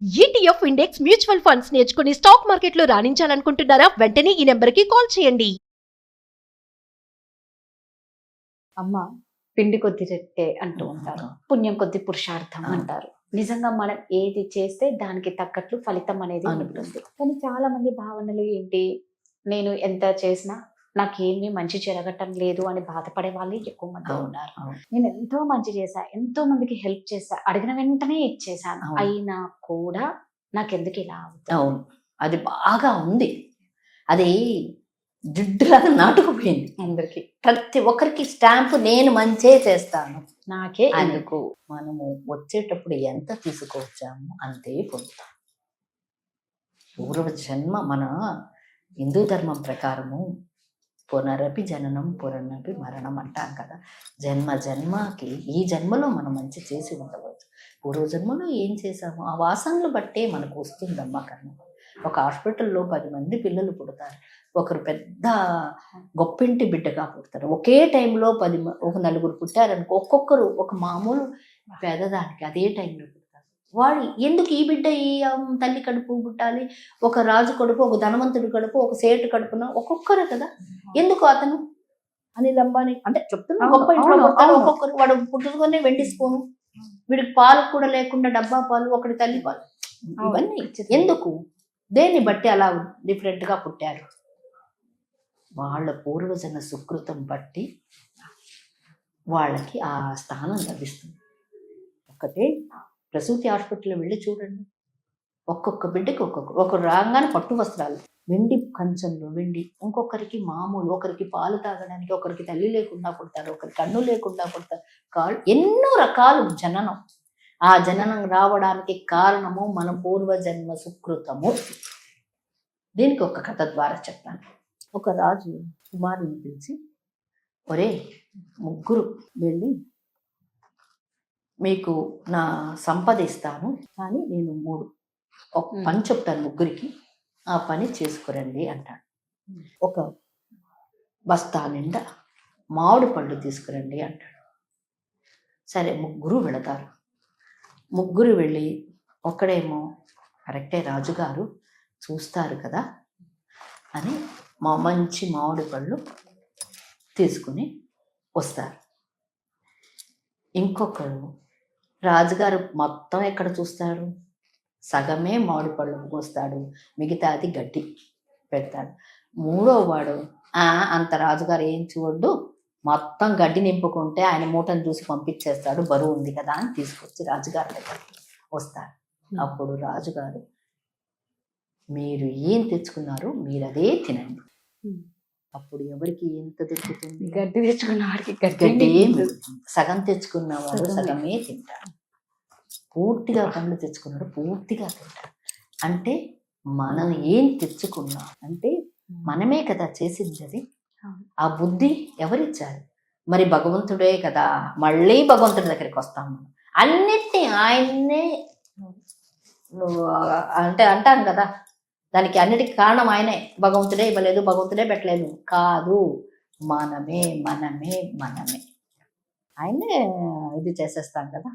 ETF index mutual funds నేర్చుకుని stock మార్కెట్లో రాణించాలనుకుంటున్నారా? వెంటనే ఈ నెంబర్కి కాల్ చేయండి. అమ్మ పిండి కొద్ది రెట్టే అంటూ ఉంటారు, పుణ్యం కొద్ది పురుషార్థం అంటారు. నిజంగా మనం ఏది చేస్తే దానికి తగ్గట్లు ఫలితం అనేది ఉంటుంది. కానీ చాలా మంది భావనలు ఏంటి, నేను ఎంత చేసినా నాకేమీ మంచి జరగటం లేదు అని బాధపడే వాళ్ళు ఎక్కువ మంది ఉన్నారు. నేను ఎంతో మంచి చేశా, ఎంతో మందికి హెల్ప్ చేశా, అడిగిన వెంటనే ఇచ్చేసాను, అయినా కూడా నాకెందుకు ఇలా అవుతుంది? అవును, అది బాగా ఉంది. అది జిడ్డులాగా నాటుకుపోయింది అందరికి. ప్రతి ఒక్కరికి స్టాంపు నేను మంచే చేస్తాను, నాకే ఎందుకు. మనము వచ్చేటప్పుడు ఎంత తీసుకొచ్చాము అంతే పొందుతాం. పూర్వ జన్మ మన హిందూ ధర్మం ప్రకారము పునరపి జననం పునరపి మరణం అంటాం కదా. జన్మ జన్మకి ఈ జన్మలో మనం మంచి చేసి ఉండవచ్చు. పూర్వజన్మలో ఏం చేసామో ఆ వాసనలు బట్టే మనకు వస్తుందమ్మా కర్మ. ఒక హాస్పిటల్లో 10 మంది పిల్లలు పుడతారు. ఒకరు పెద్ద గొప్పింటి బిడ్డగా పుడతారు. ఒకే టైంలో ఒక నలుగురు పుట్టారనుకో, ఒక్కొక్కరు ఒక మామూలు పేదదానికి అదే టైంలో పుడతారు. వాడు ఎందుకు ఈ బిడ్డ ఈ తల్లి కడుపు పుట్టాలి, ఒక రాజు కడుపు, ఒక ధనవంతుడి కడుపు, ఒక సేటు కడుపున ఒక్కొక్కరు కదా, ఎందుకు అతను అనిల్ అంబానీ అంటే చెప్తున్నా గొప్ప ఇంట్లో పుడతారు. ఒక్కొక్కరు వాడు పుట్టుకొని వెండి స్పూను, వీడికి పాలు కూడా లేకుండా డబ్బా పాలు, ఒకటి తల్లి పాలు, ఇవన్నీ ఎందుకు, దేన్ని బట్టి అలా డిఫరెంట్గా పుట్టారు. వాళ్ళ పూర్వజన సుకృతం బట్టి వాళ్ళకి ఆ స్థానం లభిస్తుంది. ఒకటే ప్రసూతి హాస్పిటల్లో వెళ్ళి చూడండి, ఒక్కొక్క బిడ్డకి ఒకరు రాగానే పట్టు వస్త్రాలు, వెండి కంచంలో వెండి, ఇంకొకరికి మామూలు, ఒకరికి పాలు తాగడానికి, ఒకరికి తల్లి లేకుండా పుడతారు, ఒకరికి కన్ను లేకుండా పుడతారు, కాళ్ళు, ఎన్నో రకాలు జననం. ఆ జననం రావడానికి కారణము మన పూర్వజన్మ సుకృతము. దీనికి ఒక కథ ద్వారా చెప్తాను. ఒక రాజు కుమారుని పిలిచి, ఒరే ముగ్గురు వెళ్ళి మీకు నా సంపద ఇస్తాను, కానీ నేను 3 ఒక పని చెప్తాను ముగ్గురికి, ఆ పని చేసుకురండి అంటాడు. ఒక బస్తా నిండా మామిడి పళ్ళు తీసుకురండి అంటాడు. సరే ముగ్గురు వెళతారు. ముగ్గురు వెళ్ళి, ఒక్కడేమో కరెక్టే రాజుగారు చూస్తారు కదా అని మంచి మామిడి పళ్ళు తీసుకుని వస్తారు. ఇంకొకడు రాజుగారు మొత్తం ఎక్కడ చూస్తాడు, సగమే మామిడి పళ్ళు పోస్తాడు, మిగతాది గడ్డి పెడతాడు. 3వ వాడు అంత రాజుగారు ఏం చూడడు, మొత్తం గడ్డి నింపుకుంటే ఆయన మూటను చూసి పంపించేస్తాడు, బరువు ఉంది కదా అని తీసుకొచ్చి రాజుగారి దగ్గరికి వస్తాడు. అప్పుడు రాజుగారు, మీరు ఏం తెచ్చుకున్నారు మీరు అదే తినండి. అప్పుడు ఎవరికి ఎంత దొరుకుతుంది, గడ్డి తెచ్చుకున్న వాడికి గడ్డి సగం తెచ్చుకున్నవాడు సగమే తింటాడు, పూర్తిగా పండ్లు తెచ్చుకున్నాడు పూర్తిగా తింటాడు. అంటే మనం ఏం తెచ్చుకున్నాం అంటే మనమే కదా చేసింది. అది ఆ బుద్ధి ఎవరిచ్చారు, మరి భగవంతుడే కదా. మళ్ళీ భగవంతుడి దగ్గరికి వస్తాం మనం, అన్నిటినీ ఆయన్నే అంటే అంటాం కదా, దానికి అన్నిటికీ కారణం ఆయనే. భగవంతుడే ఇవ్వలేదు, భగవంతుడే పెట్టలేదు కాదు, మనమే మనమే మనమే ఆయనే ఇది చేసేస్తాం కదా.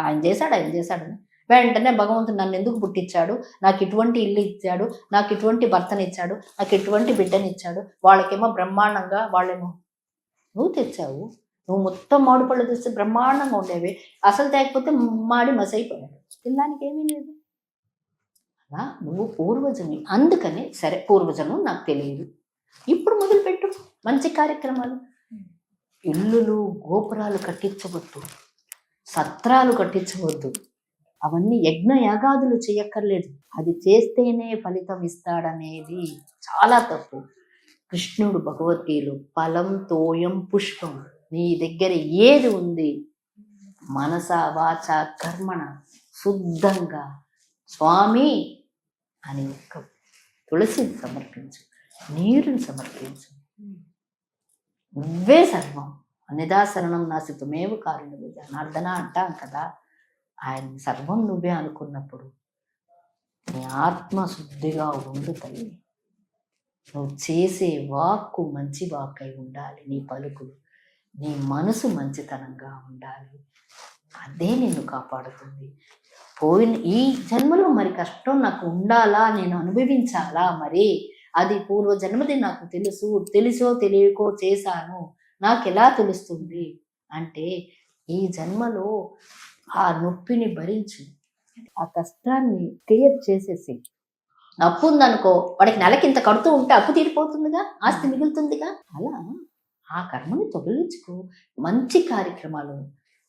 ఆయన చేశాడు వెంటనే భగవంతుడు నన్ను ఎందుకు పుట్టించాడు, నాకు ఇటువంటి ఇల్లు ఇచ్చాడు, నాకు ఇటువంటి భర్తని ఇచ్చాడు, నాకు ఇటువంటి బిడ్డని ఇచ్చాడు, వాళ్ళకేమో బ్రహ్మాండంగా, వాళ్ళేమో నువ్వు తెచ్చావు, నువ్వు మొత్తం మామిడి పళ్ళు తెస్తే బ్రహ్మాండంగా ఉండేవి, అసలు తేకపోతే మాడి మసైపోయాడు, తినడానికి ఏమీ లేదు. అలా నువ్వు పూర్వజన్మ, అందుకని సరే పూర్వజన్మ నాకు తెలియదు, ఇప్పుడు మొదలుపెట్టు మంచి కార్యక్రమాలు. ఇల్లులు గోపురాలు కట్టించవద్దు, సత్రాలు కట్టించవద్దు, అవన్నీ యజ్ఞయాగాదులు చేయక్కర్లేదు, అది చేస్తేనే ఫలితం ఇస్తాడనేది చాలా తప్పు. కృష్ణుడు భగవద్గీతలో ఫలం తోయం పుష్పం, నీ దగ్గర ఏది ఉంది మనస వాచ కర్మణ శుద్ధంగా స్వామి అని ఒక్క తులసిని సమర్పించు, నీరుని సమర్పించు, నువ్వే సర్వం. అనిదాశరణం నాసి తుమేవ కారుణ్య జనార్దన అంటాం కదా. ఆయన సర్వం నువ్వే అనుకున్నప్పుడు నీ ఆత్మ శుద్ధిగా ఉండు తల్లి. నువ్వు చేసే వాక్కు మంచి వాక్ అయి ఉండాలి, నీ పలుకులు, నీ మనసు మంచితనంగా ఉండాలి, అదే నిన్ను కాపాడుతుంది. పోయిన ఈ జన్మలో మరి కష్టం నాకు ఉండాలా, నేను అనుభవించాలా, మరి అది పూర్వ జన్మది నాకు తెలుసు, తెలుసో తెలియకో చేశాను, నాకు ఎలా తెలుస్తుంది అంటే ఈ జన్మలో ఆ నొప్పిని భరించు, ఆ కష్టాన్ని క్లియర్ చేసేసి. అప్పు ఉందనుకో, వాడికి నెలకి ఇంత కడుతూ ఉంటే అప్పు తీరిపోతుందిగా, ఆస్తి మిగులుతుందిగా. అలా ఆ కర్మని తొలగించుకో, మంచి కార్యక్రమాలు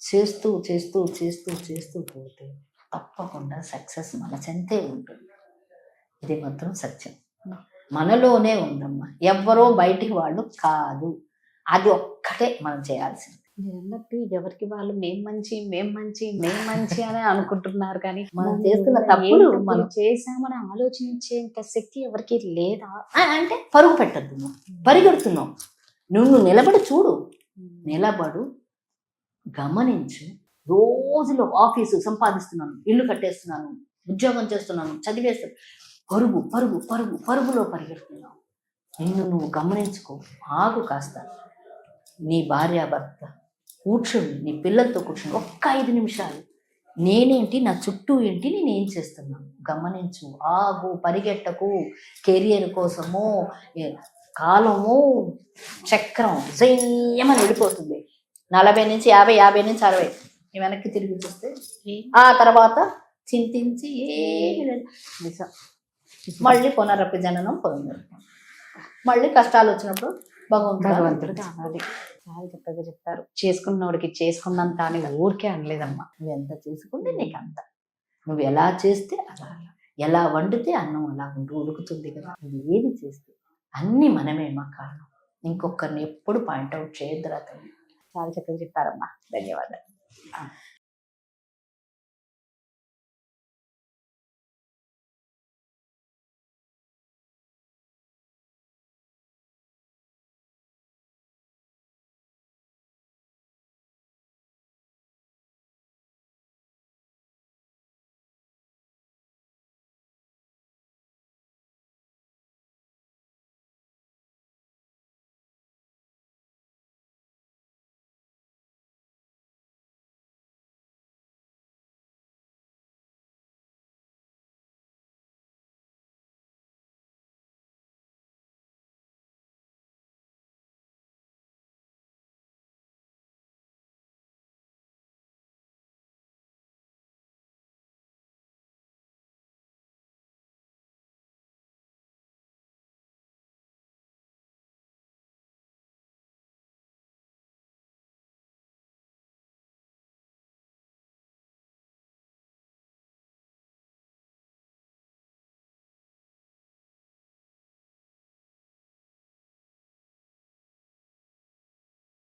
చేస్తూ చేస్తూ చేస్తూ చేస్తూ పోతే తప్పకుండా సక్సెస్ మన చెంతే ఉంటుంది. ఇది మాత్రం సత్యం, మనలోనే ఉందమ్మా, ఎవ్వరో బయటికి వాళ్ళు కాదు. అది ఒక్కటే మనం చేయాల్సింది. మీరు అన్నట్టు ఎవరికి వాళ్ళు మేం మంచి మేం మంచి మేం మంచి అని అనుకుంటున్నారు, కానీ మనం చేస్తున్న తప్పులు మనం చేసామని ఆలోచించేంత శక్తి ఎవరికి లేదా? అంటే పరుగు పెట్టద్దు, నువ్వు పరిగెడుతున్నావు, నువ్వు నిలబడి చూడు, నిలబడు, గమనించు. రోజులో ఆఫీసు సంపాదిస్తున్నాను, ఇల్లు కట్టేస్తున్నాను, ఉద్యోగం చేస్తున్నాను, చదివేస్తున్నాను, పరుగు పరుగు పరుగు పరుగులో పరిగెడుతున్నావు. నిన్ను నువ్వు గమనించుకో, ఆగు కాస్త. నీ భార్యాభర్త కూర్చొని, నీ పిల్లలతో కూర్చొని ఒక్క 5 నిమిషాలు నేనేంటి, నా చుట్టూ ఏంటి, నేనేం చేస్తున్నాను గమనించు, ఆగు, పరిగెట్టకు. కెరియర్ కోసము కాలము చక్రం జయమని వెళ్ళిపోతుంది. 40 నుంచి 50, 50 నుంచి 60 వెనక్కి తిరిగి చూస్తే ఆ తర్వాత చింతించి ఏమి లేదు. నిజం. మళ్ళీ పునరపి జననం పొందారు. మళ్ళీ కష్టాలు వచ్చినప్పుడు భగవంతుడు కావాలి. చాలా చక్కగా చెప్తారు. చేసుకున్నోడికి చేసుకున్నంత అని ఊరికే అనలేదమ్మా. నువ్వు ఎంత చేసుకుంటే నీకు అంత, నువ్వు ఎలా చేస్తే అలా, ఎలా వండితే అన్నం అలా ఉడుకుతుంది కదా. నువ్వు ఏది చేస్తే అన్ని మనమే మా కారణం. ఇంకొకరిని ఎప్పుడు పాయింట్అవుట్ చేయొద్దురా తల్లి. చాలా చక్కగా చెప్పారమ్మా. ధన్యవాదాలు.